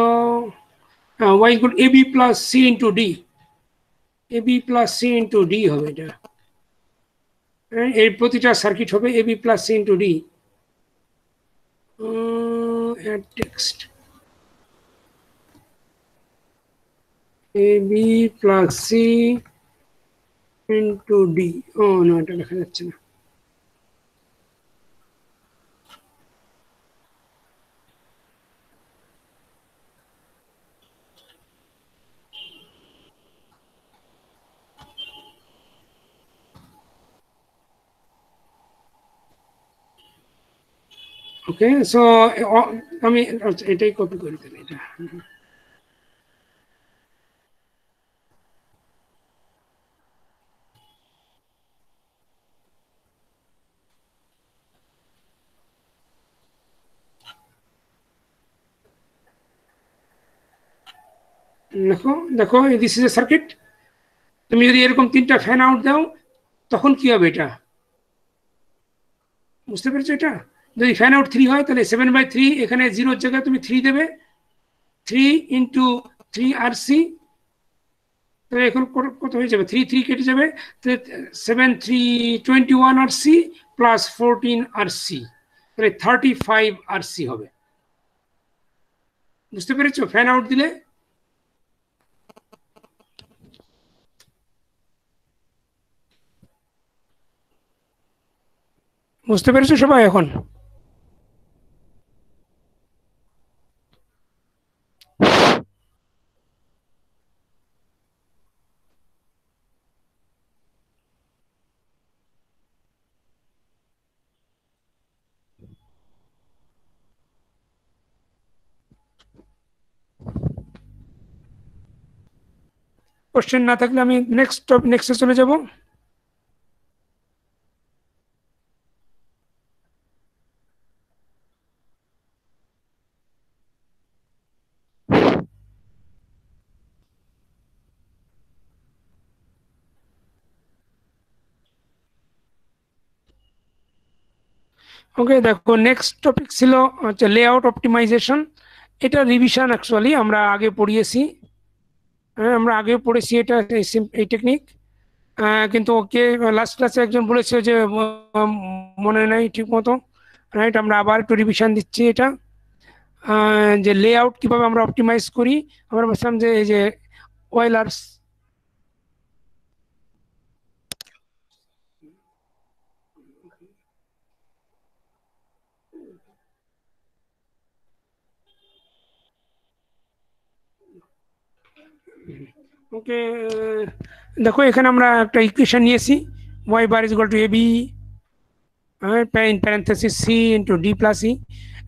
y equal ab plus c into d, ab plus c into d হবে এটা, এই প্রতিটা সার্কিট হবে ab plus c into d। add text ab plus c into d, no এটা লেখা যাচ্ছে না, ওকে। সো আমি এটাই কপি করে দিলাম, এটা দেখো দেখো দিস ইজ এ সার্কিট। তুমি যদি এরকম তিনটা ফ্যান আউট দাও তখন কি হবে এটা বুঝতে পেরেছো? এটা যদি ফ্যান আউট 3 হয় তাহলে 7/3, এখানে 0 জায়গায় তুমি 3 দেবে, 3 ইন্টু 3 আরসি, তাহলে এখন কত হয়ে যাবে, 3 3 কেটে যাবে, 7 3 21 আরসি প্লাস 14 আরসি, তাহলে 35 আরসি হবে। বুঝতে পেরেছো? ফ্যান আউট দিলে বুঝতে পেরেছো সবাই? এখন কোশ্চেন না থাকলে আমি নেক্সটে চলে যাব। ওকে, দেখো নেক্সট টপিক ছিল হচ্ছে লেআউট অপটিমাইজেশন। এটা রিভিশন অ্যাকচুয়ালি, আমরা আগে পড়িয়েছি, আমরা আগে পড়েছি এটা, এই টেকনিক। কিন্তু ওকে লাস্ট ক্লাসে একজন বলেছিল যে মনে নেই ঠিক মতো, রাইট? আমরা আবার একটু রিভিশন দিচ্ছি এটা, যে লেআউট কিভাবে আমরা অপটিমাইজ করি। আমরা বলছিলাম যে এই যে ওয়েলার্স, ওকে দেখো এখানে আমরা একটা ইকুয়েশন নিয়েছি, y bar is equal to ab in parenthesis c into d plus e,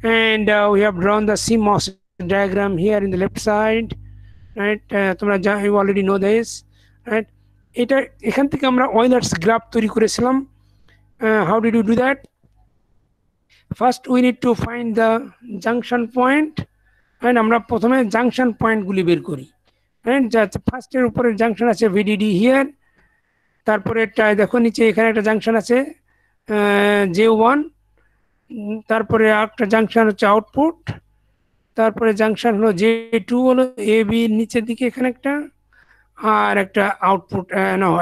and we have drawn the CMOS diagram here in the left side, right? তোমরা you already know this, right? এটা এখান থেকে আমরা Euler's গ্রাফ তৈরি করেছিলাম। how did you do that? First we need to find the junction point, and আমরা প্রথমে জাংশন পয়েন্টগুলি বের করি, রাইট? ফার্স্টের উপরে জাংশন আছে VDD হিয়ার, তারপরে দেখো নিচে এখানে একটা জাংশন আছে J1, তারপরে একটা জাংশন হচ্ছে আউটপুট, তারপরে জাংশন হলো J2 হলো AB নিচের দিকে এখানে একটা, আর একটা আউটপুট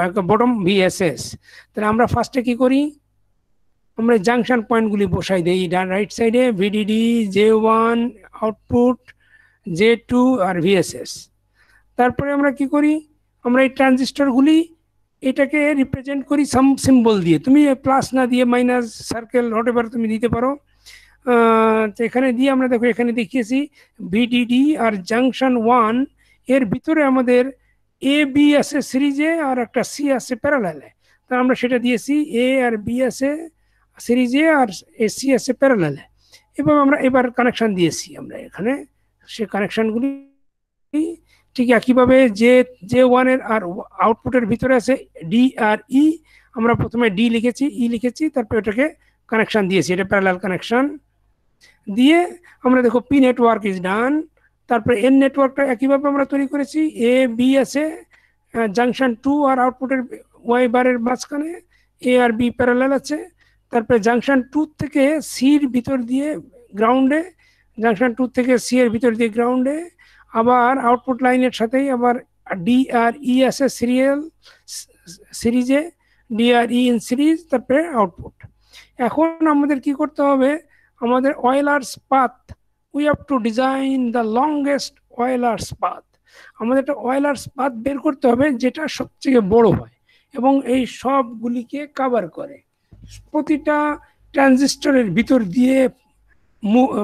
একটা বটম VSS। তাহলে আমরা ফার্স্টে কি করি, আমরা জাংশন পয়েন্টগুলি বসাই দেই রাইট সাইডে, VDD J1 আউটপুট J2 আর VSS। তারপরে আমরা কি করি, আমরা এই ট্রানজিস্টরগুলি এটাকে রিপ্রেজেন্ট করি সাম সিম্বল দিয়ে, তুমি প্লাস না দিয়ে মাইনাস সার্কেল হোয়াটএভার তুমি দিতে পারো। তো এখানে দিয়ে আমরা দেখো এখানে দেখিয়েছি VDD আর জাংশন 1 এর ভিতরে আমাদের AB আছে সিরিজে আর একটা C আছে প্যারালালে, তা আমরা সেটা দিয়েছি A আর B আছে সিরিজে আর AC আছে প্যারালালে, এবং আমরা এবার কানেকশন দিয়েছি আমরা এখানে, সে কানেকশনগুলি ঠিক একইভাবে J1 এর আর আউটপুটের ভিতরে আছে D আর E, আমরা প্রথমে D লিখেছি, E লিখেছি, তারপর এটাকে কানেকশন দিয়েছি, এটা প্যারালাল কানেকশন দিয়ে আমরা দেখো P নেটওয়ার্ক ইজ ডান। তারপরে N নেটওয়ার্কটা একইভাবে আমরা তৈরি করেছি, A B আছে জাংশন 2 আর আউটপুটের Y বারের মাঝখানে A আর B প্যারালাল আছে, তারপরে জাংশন 2 থেকে সির ভিতর দিয়ে গ্রাউন্ডে, জাংশন 2 থেকে সি এর ভিতর দিয়ে গ্রাউন্ডে, আবার আউটপুট লাইনের সাথেই আবার ডি আর ই আছে সিরিজে, ডি আর ই ইন সিরিজ, তারপরে আউটপুট। এখন আমাদের কি করতে হবে, আমাদের Euler's path, we have to design the longest Euler's path, আমাদের একটা Euler's path বের করতে হবে যেটা সবচেয়ে বড় হয় এবং এই সবগুলিকে কভার করে, প্রতিটা ট্রানজিস্টরের ভিতর দিয়ে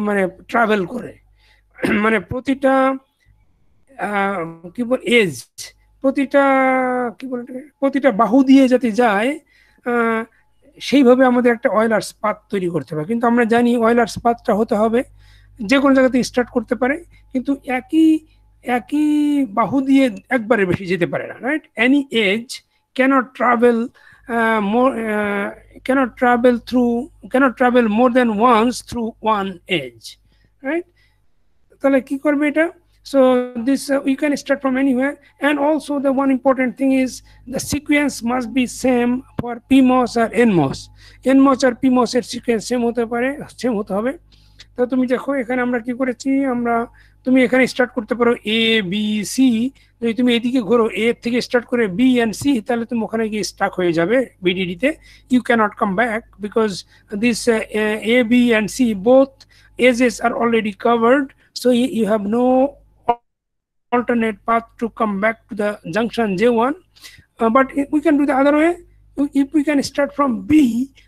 মানে ট্রাভেল করে, মানে প্রতিটা কি বল এজ, প্রতিটা কি বলে প্রতিটা বাহু দিয়ে যাতে যায়, সেইভাবে আমাদের একটা Euler's path তৈরি করতে হবে। কিন্তু আমরা জানি Euler's pathটা হতে হবে যে কোনো জায়গাতে স্টার্ট করতে পারে, কিন্তু একই বাহু দিয়ে একবারে বেশি যেতে পারে না, right? Any edge cannot travel more than once through one edge, right? তাহলে কি করবে এটা? So this you can start from anywhere, and also the one important thing is the sequence must be same for PMOS or NMOS. NMOS আর PMOS এর সিকোয়েন্স সেম হতে হবে। তো তুমি দেখো এখানে আমরা কি করেছি, তুমি এখানে স্টার্ট করতে পারো A B C, যদি তুমি এদিকে ঘোরো A থেকে স্টার্ট করে B and C, তাহলে তুমি ওখানে গিয়ে স্টাক হয়ে যাবে VDD তে, you cannot come back because this A B and C both edges are already covered, so you have no alternate path to come back to the junction J1. But we can do the other way. If we can start from B,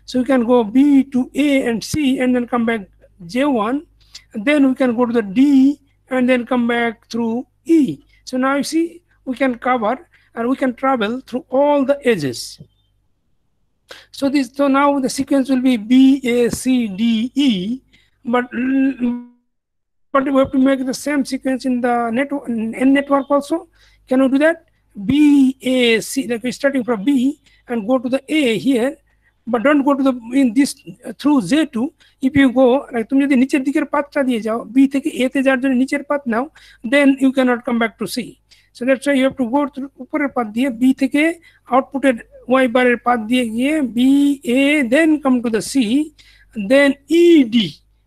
so we can go B to A and C and then come back J1, then we can go to the D and then come back through E. So now you see we can cover and we can travel through all the edges. So now the sequence will be B A C D E, but we have to make the same sequence in the N network also. Can we do that? B A C, like we're starting from B and go to the A here, but don't go to the in this through J2. If you go like তুমি যদি নিচের দিকের পাথটা দিয়ে যাও, B থেকে A তে যাওয়ার জন্য নিচের path now, then you cannot come back to C. So that's why you have to go through উপরের পাথ দিয়ে B থেকে আউটপুটের Y বারের পাথ দিয়ে গিয়ে B A, then come to the C, then ED.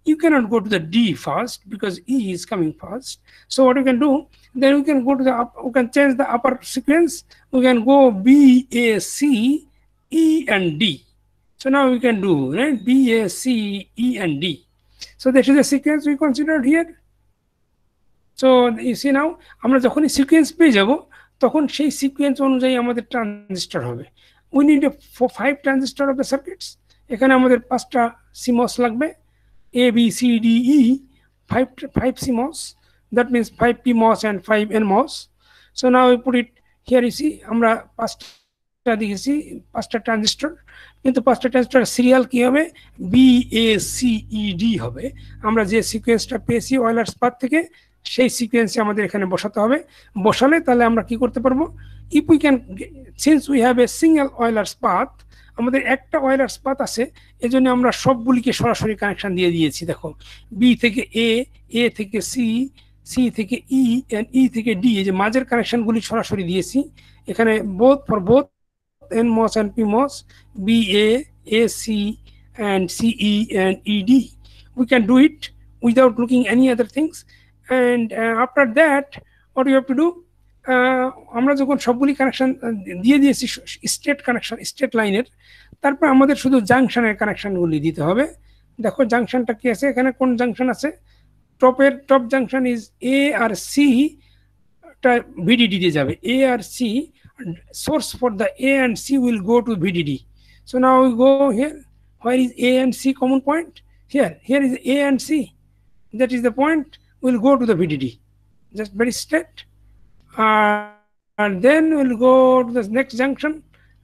You cannot go to the D first because E is coming first. So what we can do, then we can go to the we can change the upper sequence. We can go B, A, C, E, and D. So now we can do, right, B, A, C, E, and D. So this is the sequence we considered here. So you see now, আমরা যখন সিকোয়েন্স পেয়ে যাব তখন সেই সিকোয়েন্স অনুযায়ী আমাদের ট্রানজিস্টর হবে। We need 5 transistor of the circuits. এখানে আমাদের 5টা CMOS লাগবে, A, B, C, D, E, 5 CMOS. That means 5 PMOS and 5 NMOS. So now we put it here. You see, আমরা 5টা দিয়েছি, 5টা ট্রানজিস্টর, কিন্তু 5টা ট্রানজিস্টর সিরিয়াল কি হবে, B, A, C, E, D হবে। আমরা যে সিকোয়েন্সটা পেয়েছি অয়েলার্স পাথ থেকে সেই সিকোয়েন্সে আমাদের এখানে বসাতে হবে। বসালে তাহলে আমরা কি করতে পারবো, if we can, since we have a single Euler's path, আমাদের একটা অয়েলার্স পাথ আছে, এজন্য আমরা সবগুলিকে সরাসরি কানেকশন দিয়ে দিয়েছি। দেখো, বি থেকে এ, এ থেকে সি, সি থেকে ই, এন্ড ই থেকে ডি, এই যে মাঝের কানেকশনগুলি সরাসরি দিয়েছি এখানে, both for both NMOS and PMOS, BA, AC, and CE, and ED. We can do it without looking any other things. And after that, what you have to do, আমরা যখন সবগুলি কানেকশন দিয়ে দিয়েছি স্টেট কানেকশন, স্টেট লাইনের, তারপর আমাদের শুধু জাংশনের কানেকশনগুলি দিতে হবে। দেখো জাংশনটা কি আছে এখানে, কোন জাংশন আছে, টপ জাংশন ইজ এ আর সি, টা ভিডিডি দিয়ে যাবে, এ আর C, source for the A and C will go to VDD. So now we go here, where is A and C common point? Here is A and C, that is the point, we'll go to the VDD, just very straight. And then we'll go to the next junction.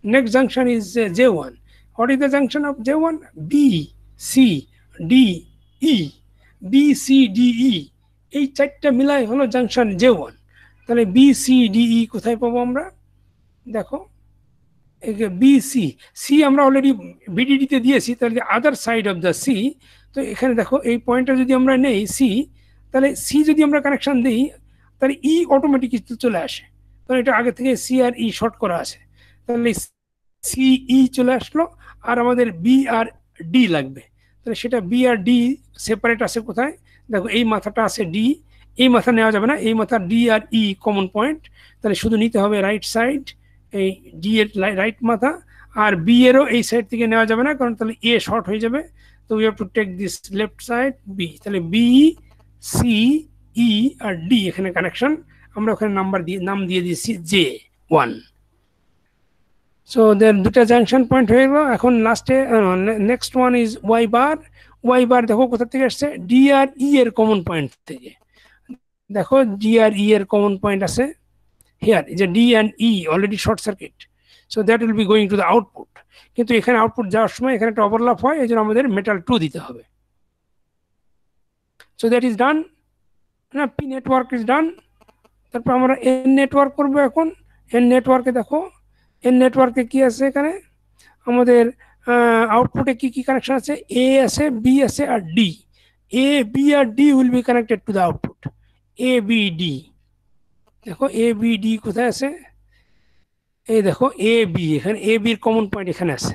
Next junction is J1. What is the junction of J1? B, C, D, E, B, C, D, E, এই চারটা মিলাই হলো জাংশন J1। তাহলে B, C, D, E কোথায় পাবো আমরা, দেখো বি সি, সি আমরা অলরেডি ভিডিডিতে দিয়েছি, তাহলে other side of the sea. তো এখানে দেখো এই পয়েন্টটা যদি আমরা নেই সি, তাহলে সি যদি আমরা কানেকশন দিই তাহলে ই অটোমেটিক চলে আসে, কারণ এটা আগে থেকে সি আর ই শর্ট করা আছে। তাহলে সি ই চলে আসলো, আর আমাদের বি আর ডি লাগবে। তাহলে সেটা বি আর ডি সেপারেট আছে কোথায়, দেখো এই মাথাটা আছে ডি, এই মাথা নেওয়া যাবে না, এই মাথা ডি আর ই কমন পয়েন্ট, তাহলে শুধু নিতে হবে রাইট সাইড, এই ডি এর রাইট মাথা, আর বি এরও এই সাইড থেকে নেওয়া যাবে না, কারণ তাহলে এ শর্ট হয়ে যাবে। তো we have to take this left side B. তাহলে বি, সি, ই আর ডি এখানে কানেকশন, আমরা ওখানে নাম দিয়ে দিয়েছি J1। সো দেন দুটা জাংশন পয়েন্ট হয়ে গেল। এখন লাস্টে next one is Y bar. Y bar দেখো কোথা থেকে আসছে, ডি আর ই এর কমন পয়েন্ট থেকে। দেখো ডি আর ই এর কমন পয়েন্ট আছে here, is a D and E already short circuit, so that will be going to the output, কিন্তু এখানে আউটপুট যাওয়ার সময় এখানে একটা ওভারল্যাপ হয়, এজন্য আমাদের মেটাল 2 দিতে হবে। so that is done, না P নেটওয়ার্ক is done। তারপর আমরা N নেটওয়ার্ক করব। এখন N নেটওয়ার্কে দেখো, N নেটওয়ার্কে কি আছে, এখানে আমাদের আউটপুটে কি কি কানেকশন আছে, A আছে, B আছে, আর D। A, B R D will be connected to the output, A, B, D। দেখো এ বি ডি কোথায় আছে, এই দেখো এ বি, এখানে এ বির কমন পয়েন্ট এখানে আছে,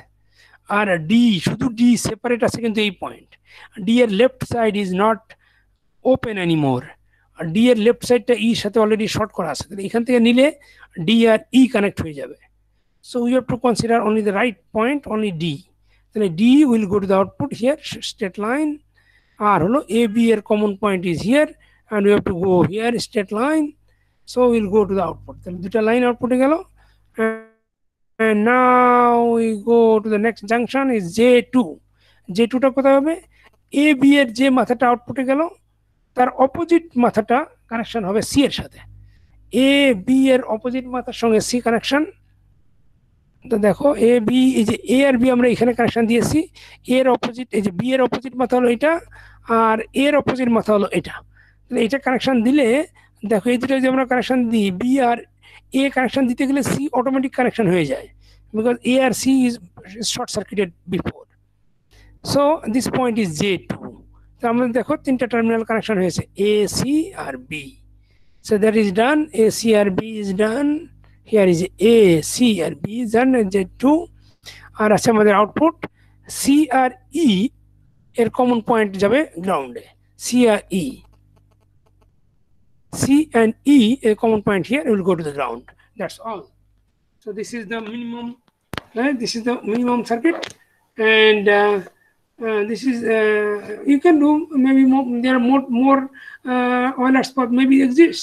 আর ডি শুধু ডি সেপারেট আছে, কিন্তু এই পয়েন্ট ডি এর left side is not open anymore, আর ডি এর লেফট সাইডটা ই সাথে অলরেডি শর্ট করা আছে, তাহলে এখান থেকে নিলে ডি আর ই কানেক্ট হয়ে যাবে। So we have to consider only the right point, only D. তাহলে D will go to the output here, straight line, আর হলো এ বি এর common point is here, and we have to go here, straight line. So we'll go to the output. তাহলে দুটা লাইন আউটপুটে গেল, and now we go to the next junction is J2. J2 টা কোথায় হবে, এ বি এর যে মাথাটা আউটপুটে গেল তার অপোজিট মাথাটা কানেকশন হবে সি এর সাথে, এ বি এর অপোজিট মাথার সঙ্গে সি কানেকশন। তো দেখো এ বি, এই যে এ আর বি আমরা এখানে কানেকশন দিয়েছি, এর অপোজিট, এই যে বি এর অপোজিট মাথা হলো এটা, আর এর অপোজিট মাথা হলো এটা। তাহলে এটা কানেকশন দিলে দেখো এই দুটো যদি আমরা কানেকশন দিই, বি আর এ কানেকশন দিতে গেলে সি অটোমেটিক কানেকশন হয়ে যায়, বিকজ এ আর C is short circuited before. So this point is J2। তো আমাদের দেখো তিনটা টার্মিনাল কানেকশন হয়েছে, এ সি আর B. So that is done, A C আর B is done, here is A C আর বি ইজ ডান, J2। আর আছে আমাদের আউটপুট সি আর ই এর কমন পয়েন্ট যাবে গ্রাউন্ডে, সি আর E, C and E, a common point here, it will go to the ground. That's all. So this is the minimum. This is the minimum circuit, and this is you can do maybe more. There are more Euler spots maybe exist.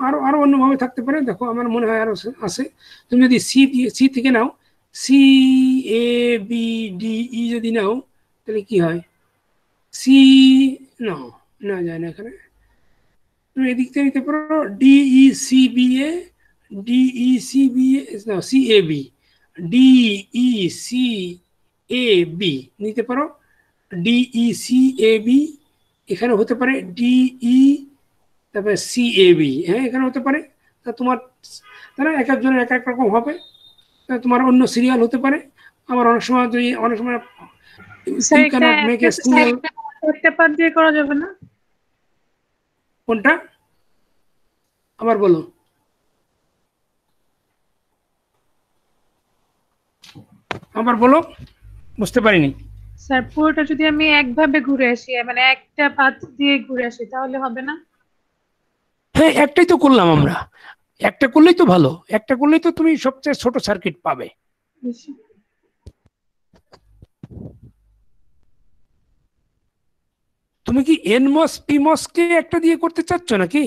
আরো অন্যভাবে থাকতে পারে। দেখো আমার মনে হয় আরো আছে। তুমি যদি সি থেকে নাও, C A B D E যদি নাও তাহলে কি হয়? সি না যায় না এখানে। তুমি এদিক থেকে নিতে পারো DE C B A, DE C B A, C A B, DE C A B নিতে পারো, ডিই সি এ বি, এখানে হতে পারে ডিই তারপরে সি এ বি, হ্যাঁ এখানে হতে পারে। তা তোমার তারা এক একজনের এক এক রকম হবে, তোমার অন্য সিরিয়াল হতে পারে। আবার অনেক সময় যদি অনেক সময় you cannot make a single, একটা পাত দিয়ে করা যাবে না? কোনটা আবার বলো? আবার বলো, বুঝতে পারিনি। স্যার পুরোটা যদি আমি একভাবে ঘুরে আসি, মানে একটা পাত দিয়ে ঘুরে আসি, তাহলে হবে না? হ্যাঁ একটাই তো করলাম আমরা, একটা করলেই তো ভালো, একটা করলেই তো তুমি সবচেয়ে ছোট সার্কিট পাবে। তুমি কি এনমস পিমস কে একটা দিয়ে করতে চাচ্ছ নাকি?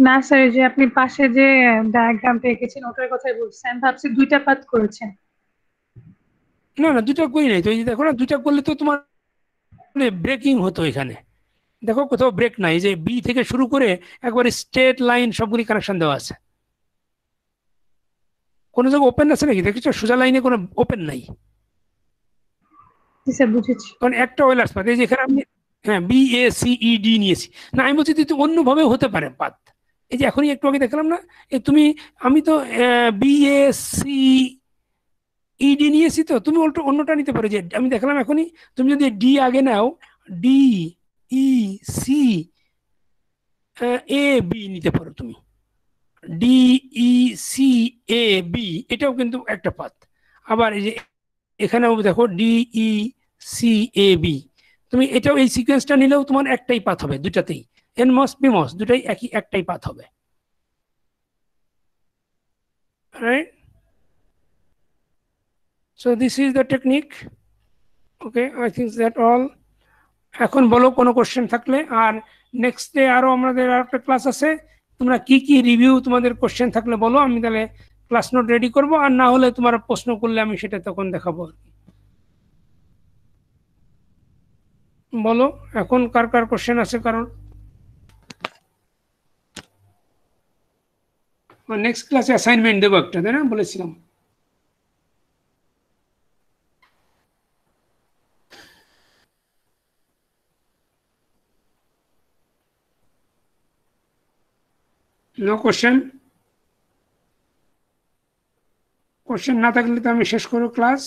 না স্যার, যে আপনি পাশে যে ডায়াগ্রামটা এঁকেছেন ওটার কথাই বলছেন, আমি ভাবছি দুইটা পাত করেছেন। না না দুটা করি নাই তো, এই যে দেখো না, দুটা করলে তো তোমার ব্রেকিং হতো এখানে। দেখো কোথাও ব্রেক নাই, যে বি থেকে শুরু করে একবারে স্ট্রেট লাইন সবগুলি কানেকশন দেওয়া আছে। কোনো জায়গায় ওপেন আছে নাকি দেখেছো? সোজা লাইনে কোনো ওপেন নাই। স্যার বুঝেছি। কারণ একটা ওয়েলার্স পাত, এই যেখানে আমি হ্যাঁ B A C E D নিয়েছি, না আমি বলছি তুই অন্যভাবে হতে পারে পাত। এই যে এখনই একটু আগে দেখলাম না, এই তুমি আমি তো বি এ সি ইডি নিয়েছি, তো তুমি অন্যটা নিতে পারো। যে আমি দেখলাম এখনই, তুমি যদি ডি আগে নাও, D E C A B নিতে পারো তুমি, D E C A B, এটাও কিন্তু একটা পাত। আবার এই যে এখানেও দেখো D E C A B, তুমি এটাও এই সিকোয়েন্সটা নিলেও তোমার একটাই পাত হবে দুটাতেই, এনমস পিমস দুটাই একটাই পাত হবে, right? So this is the technique. Okay, I think that all. এখন বলো কোনো কোশ্চেন থাকলে। আর নেক্সট ডে আরো আমাদের আরেকটা ক্লাস আছে, তোমরা কি কি রিভিউ তোমাদের কোশ্চেন থাকলে বলো, আমি তাহলে ক্লাস নোট রেডি করব। আর না হলে তোমরা প্রশ্ন করলে আমি সেটা তখন দেখাবো। বলো এখন কার কার কোশ্চেন আছে? কারণ নেক্সট ক্লাসে অ্যাসাইনমেন্ট দেবো একটা, তাই না বলেছিলাম? No question? কোশ্চেন না থাকলে তো আমি শেষ করব ক্লাস।